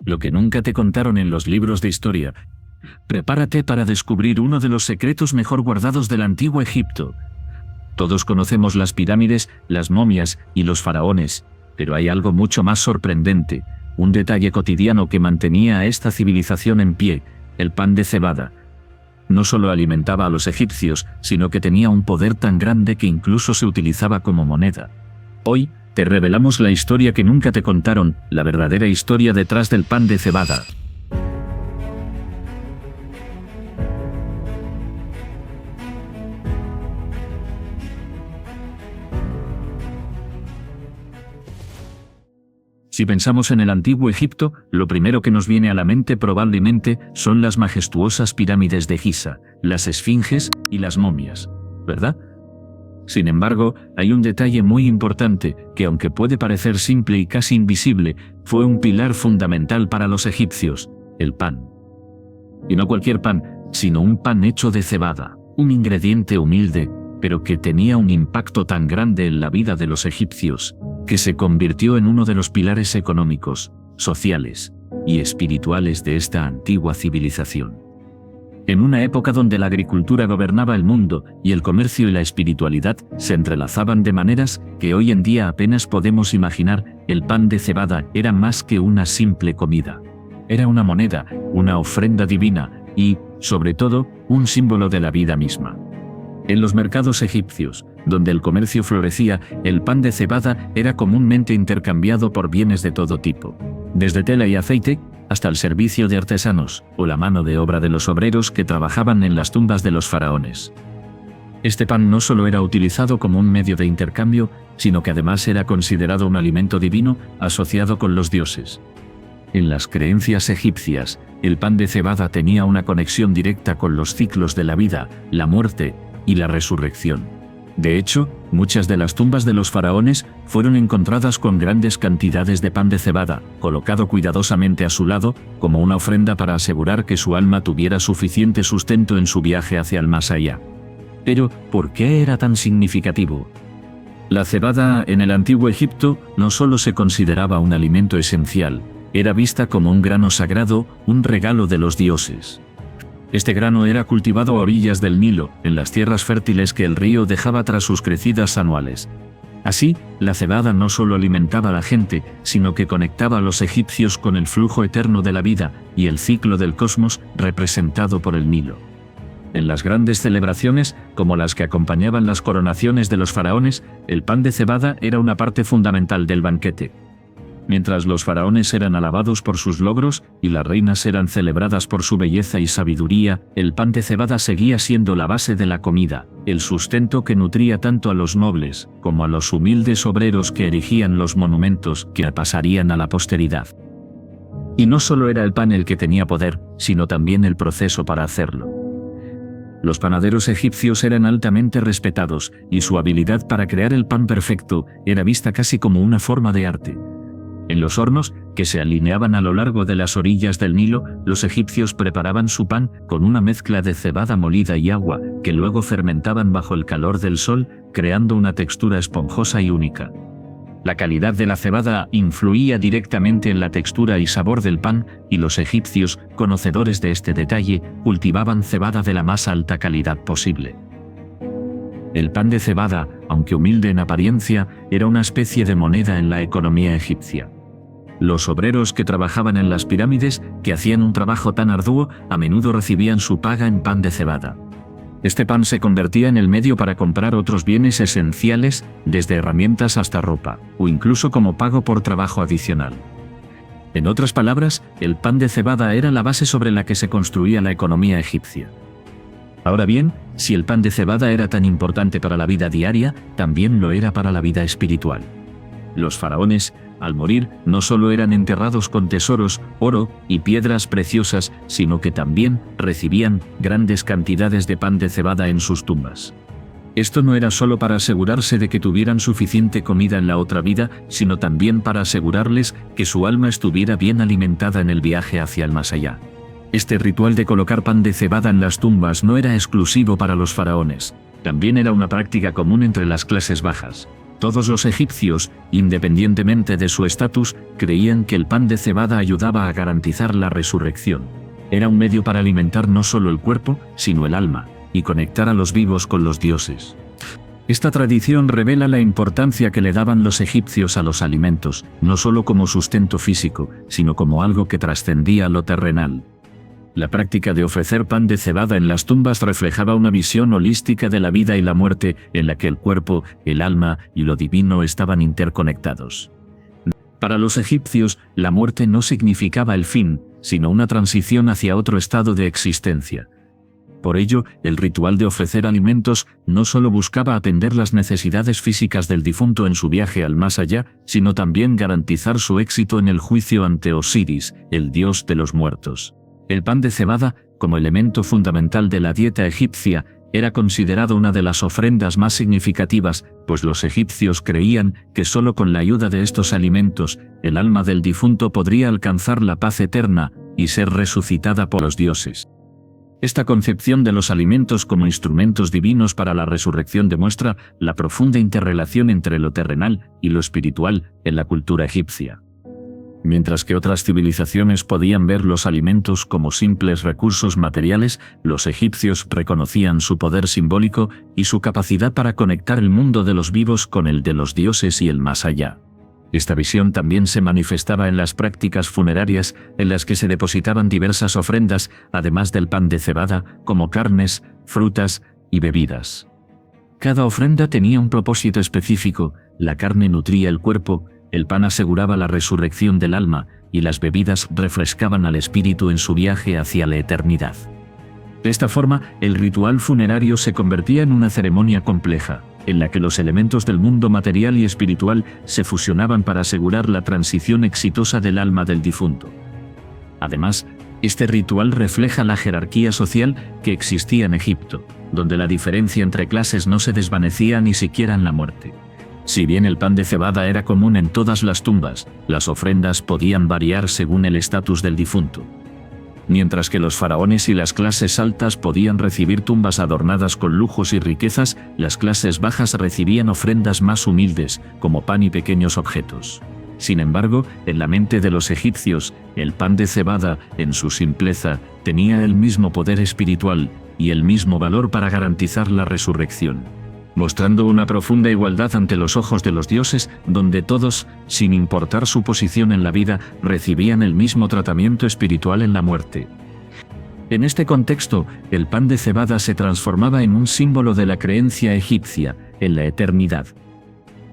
lo que nunca te contaron en los libros de historia. Prepárate para descubrir uno de los secretos mejor guardados del antiguo Egipto. Todos conocemos las pirámides, las momias y los faraones, pero hay algo mucho más sorprendente, un detalle cotidiano que mantenía a esta civilización en pie: el pan de cebada. No solo alimentaba a los egipcios, sino que tenía un poder tan grande que incluso se utilizaba como moneda. Hoy, te revelamos la historia que nunca te contaron, la verdadera historia detrás del pan de cebada. Si pensamos en el antiguo Egipto, lo primero que nos viene a la mente probablemente son las majestuosas pirámides de Giza, las esfinges y las momias, ¿verdad? Sin embargo, hay un detalle muy importante que, aunque puede parecer simple y casi invisible, fue un pilar fundamental para los egipcios: el pan. Y no cualquier pan, sino un pan hecho de cebada, un ingrediente humilde, pero que tenía un impacto tan grande en la vida de los egipcios, que se convirtió en uno de los pilares económicos, sociales y espirituales de esta antigua civilización. En una época donde la agricultura gobernaba el mundo y el comercio y la espiritualidad se entrelazaban de maneras que hoy en día apenas podemos imaginar, el pan de cebada era más que una simple comida. Era una moneda, una ofrenda divina y, sobre todo, un símbolo de la vida misma. En los mercados egipcios, donde el comercio florecía, el pan de cebada era comúnmente intercambiado por bienes de todo tipo, desde tela y aceite hasta el servicio de artesanos o la mano de obra de los obreros que trabajaban en las tumbas de los faraones. Este pan no solo era utilizado como un medio de intercambio, sino que además era considerado un alimento divino asociado con los dioses. En las creencias egipcias, el pan de cebada tenía una conexión directa con los ciclos de la vida, la muerte y la resurrección. De hecho, muchas de las tumbas de los faraones fueron encontradas con grandes cantidades de pan de cebada, colocado cuidadosamente a su lado, como una ofrenda para asegurar que su alma tuviera suficiente sustento en su viaje hacia el más allá. Pero, ¿por qué era tan significativo? La cebada en el antiguo Egipto no solo se consideraba un alimento esencial, era vista como un grano sagrado, un regalo de los dioses. Este grano era cultivado a orillas del Nilo, en las tierras fértiles que el río dejaba tras sus crecidas anuales. Así, la cebada no solo alimentaba a la gente, sino que conectaba a los egipcios con el flujo eterno de la vida y el ciclo del cosmos representado por el Nilo. En las grandes celebraciones, como las que acompañaban las coronaciones de los faraones, el pan de cebada era una parte fundamental del banquete. Mientras los faraones eran alabados por sus logros y las reinas eran celebradas por su belleza y sabiduría, el pan de cebada seguía siendo la base de la comida, el sustento que nutría tanto a los nobles como a los humildes obreros que erigían los monumentos que pasarían a la posteridad. Y no solo era el pan el que tenía poder, sino también el proceso para hacerlo. Los panaderos egipcios eran altamente respetados, y su habilidad para crear el pan perfecto era vista casi como una forma de arte. En los hornos, que se alineaban a lo largo de las orillas del Nilo, los egipcios preparaban su pan con una mezcla de cebada molida y agua, que luego fermentaban bajo el calor del sol, creando una textura esponjosa y única. La calidad de la cebada influía directamente en la textura y sabor del pan, y los egipcios, conocedores de este detalle, cultivaban cebada de la más alta calidad posible. El pan de cebada, aunque humilde en apariencia, era una especie de moneda en la economía egipcia. Los obreros que trabajaban en las pirámides, que hacían un trabajo tan arduo, a menudo recibían su paga en pan de cebada. Este pan se convertía en el medio para comprar otros bienes esenciales, desde herramientas hasta ropa, o incluso como pago por trabajo adicional. En otras palabras, el pan de cebada era la base sobre la que se construía la economía egipcia. Ahora bien, si el pan de cebada era tan importante para la vida diaria, también lo era para la vida espiritual. Los faraones, al morir, no solo eran enterrados con tesoros, oro y piedras preciosas, sino que también recibían grandes cantidades de pan de cebada en sus tumbas. Esto no era solo para asegurarse de que tuvieran suficiente comida en la otra vida, sino también para asegurarles que su alma estuviera bien alimentada en el viaje hacia el más allá. Este ritual de colocar pan de cebada en las tumbas no era exclusivo para los faraones, también era una práctica común entre las clases bajas. Todos los egipcios, independientemente de su estatus, creían que el pan de cebada ayudaba a garantizar la resurrección. Era un medio para alimentar no solo el cuerpo, sino el alma, y conectar a los vivos con los dioses. Esta tradición revela la importancia que le daban los egipcios a los alimentos, no solo como sustento físico, sino como algo que trascendía lo terrenal. La práctica de ofrecer pan de cebada en las tumbas reflejaba una visión holística de la vida y la muerte, en la que el cuerpo, el alma y lo divino estaban interconectados. Para los egipcios, la muerte no significaba el fin, sino una transición hacia otro estado de existencia. Por ello, el ritual de ofrecer alimentos no solo buscaba atender las necesidades físicas del difunto en su viaje al más allá, sino también garantizar su éxito en el juicio ante Osiris, el dios de los muertos. El pan de cebada, como elemento fundamental de la dieta egipcia, era considerado una de las ofrendas más significativas, pues los egipcios creían que solo con la ayuda de estos alimentos, el alma del difunto podría alcanzar la paz eterna y ser resucitada por los dioses. Esta concepción de los alimentos como instrumentos divinos para la resurrección demuestra la profunda interrelación entre lo terrenal y lo espiritual en la cultura egipcia. Mientras que otras civilizaciones podían ver los alimentos como simples recursos materiales, los egipcios reconocían su poder simbólico y su capacidad para conectar el mundo de los vivos con el de los dioses y el más allá. Esta visión también se manifestaba en las prácticas funerarias, en las que se depositaban diversas ofrendas, además del pan de cebada, como carnes, frutas y bebidas. Cada ofrenda tenía un propósito específico: la carne nutría el cuerpo, el pan aseguraba la resurrección del alma, y las bebidas refrescaban al espíritu en su viaje hacia la eternidad. De esta forma, el ritual funerario se convertía en una ceremonia compleja, en la que los elementos del mundo material y espiritual se fusionaban para asegurar la transición exitosa del alma del difunto. Además, este ritual refleja la jerarquía social que existía en Egipto, donde la diferencia entre clases no se desvanecía ni siquiera en la muerte. Si bien el pan de cebada era común en todas las tumbas, las ofrendas podían variar según el estatus del difunto. Mientras que los faraones y las clases altas podían recibir tumbas adornadas con lujos y riquezas, las clases bajas recibían ofrendas más humildes, como pan y pequeños objetos. Sin embargo, en la mente de los egipcios, el pan de cebada, en su simpleza, tenía el mismo poder espiritual y el mismo valor para garantizar la resurrección, mostrando una profunda igualdad ante los ojos de los dioses, donde todos, sin importar su posición en la vida, recibían el mismo tratamiento espiritual en la muerte. En este contexto, el pan de cebada se transformaba en un símbolo de la creencia egipcia en la eternidad.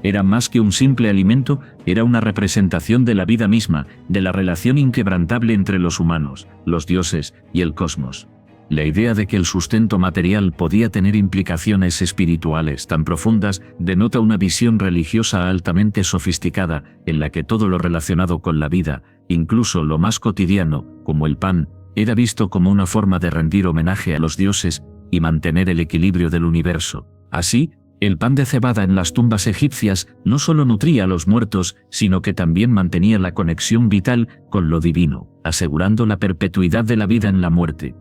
Era más que un simple alimento, era una representación de la vida misma, de la relación inquebrantable entre los humanos, los dioses y el cosmos. La idea de que el sustento material podía tener implicaciones espirituales tan profundas denota una visión religiosa altamente sofisticada, en la que todo lo relacionado con la vida, incluso lo más cotidiano, como el pan, era visto como una forma de rendir homenaje a los dioses y mantener el equilibrio del universo. Así, el pan de cebada en las tumbas egipcias no solo nutría a los muertos, sino que también mantenía la conexión vital con lo divino, asegurando la perpetuidad de la vida en la muerte.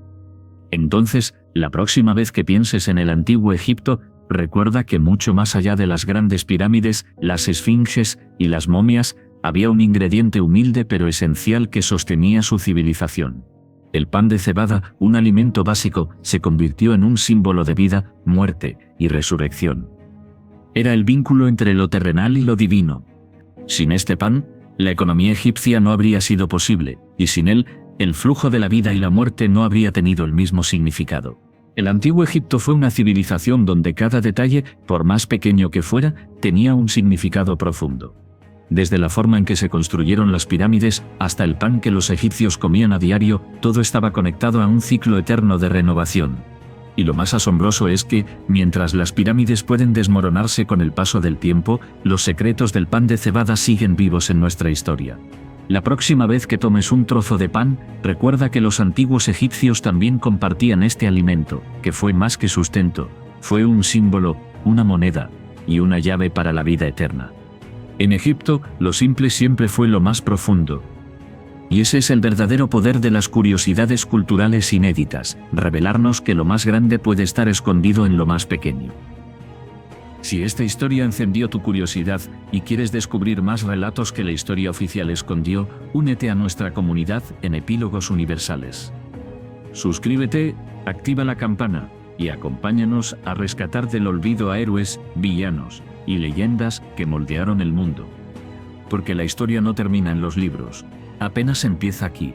Entonces, la próxima vez que pienses en el antiguo Egipto, recuerda que mucho más allá de las grandes pirámides, las esfinges y las momias, había un ingrediente humilde pero esencial que sostenía su civilización. El pan de cebada, un alimento básico, se convirtió en un símbolo de vida, muerte y resurrección. Era el vínculo entre lo terrenal y lo divino. Sin este pan, la economía egipcia no habría sido posible, y sin él, el flujo de la vida y la muerte no habría tenido el mismo significado. El antiguo Egipto fue una civilización donde cada detalle, por más pequeño que fuera, tenía un significado profundo. Desde la forma en que se construyeron las pirámides hasta el pan que los egipcios comían a diario, todo estaba conectado a un ciclo eterno de renovación. Y lo más asombroso es que, mientras las pirámides pueden desmoronarse con el paso del tiempo, los secretos del pan de cebada siguen vivos en nuestra historia. La próxima vez que tomes un trozo de pan, recuerda que los antiguos egipcios también compartían este alimento, que fue más que sustento, fue un símbolo, una moneda y una llave para la vida eterna. En Egipto, lo simple siempre fue lo más profundo. Y ese es el verdadero poder de las curiosidades culturales inéditas, revelarnos que lo más grande puede estar escondido en lo más pequeño. Si esta historia encendió tu curiosidad y quieres descubrir más relatos que la historia oficial escondió, únete a nuestra comunidad en Epílogos Universales. Suscríbete, activa la campana y acompáñanos a rescatar del olvido a héroes, villanos y leyendas que moldearon el mundo. Porque la historia no termina en los libros, apenas empieza aquí.